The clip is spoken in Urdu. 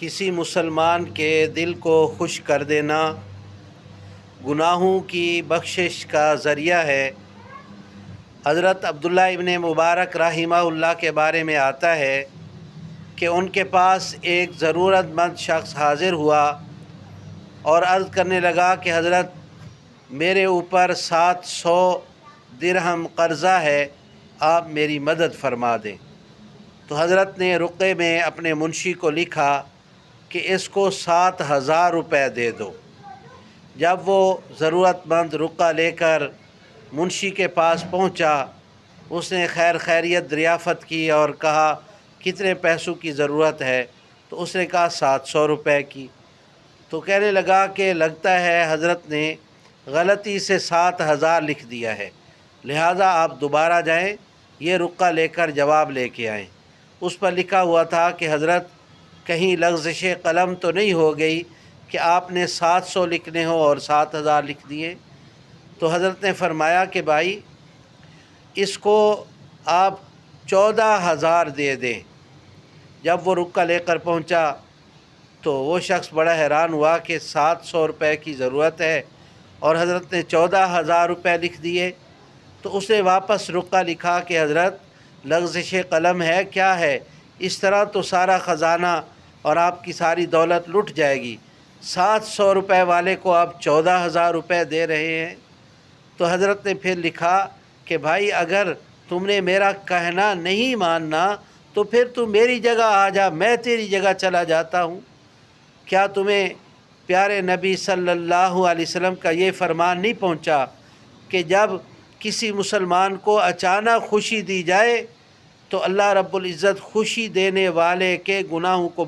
کسی مسلمان کے دل کو خوش کر دینا گناہوں کی بخشش کا ذریعہ ہے۔ حضرت عبداللہ ابن مبارک رحمہ اللہ کے بارے میں آتا ہے کہ ان کے پاس ایک ضرورت مند شخص حاضر ہوا اور عرض کرنے لگا کہ حضرت میرے اوپر 700 درہم قرضہ ہے، آپ میری مدد فرما دیں۔ تو حضرت نے رقعے میں اپنے منشی کو لکھا کہ اس کو 7000 روپے دے دو۔ جب وہ ضرورت مند رقعہ لے کر منشی کے پاس پہنچا، اس نے خیر خیریت دریافت کی اور کہا کتنے پیسوں کی ضرورت ہے؟ تو اس نے کہا 700 روپے کی۔ تو کہنے لگا کہ لگتا ہے حضرت نے غلطی سے 7000 لکھ دیا ہے، لہٰذا آپ دوبارہ جائیں، یہ رقعہ لے کر جواب لے کے آئیں۔ اس پر لکھا ہوا تھا کہ حضرت کہیں لغزش قلم تو نہیں ہو گئی کہ آپ نے 700 لکھنے ہو اور 7000 لکھ دیے؟ تو حضرت نے فرمایا کہ بھائی اس کو آپ 14000 دے دیں۔ جب وہ رقعہ لے کر پہنچا تو وہ شخص بڑا حیران ہوا کہ 700 روپے کی ضرورت ہے اور حضرت نے 14000 روپے لکھ دیے۔ تو اس نے واپس رقعہ لکھا کہ حضرت لغزش قلم ہے، کیا ہے؟ اس طرح تو سارا خزانہ اور آپ کی ساری دولت لٹ جائے گی، 700 روپے والے کو آپ 14000 روپے دے رہے ہیں۔ تو حضرت نے پھر لکھا کہ بھائی اگر تم نے میرا کہنا نہیں ماننا تو پھر تم میری جگہ آ جا، میں تیری جگہ چلا جاتا ہوں۔ کیا تمہیں پیارے نبی صلی اللہ علیہ وسلم کا یہ فرمان نہیں پہنچا کہ جب کسی مسلمان کو اچانک خوشی دی جائے تو اللہ رب العزت خوشی دینے والے کے گناہوں کو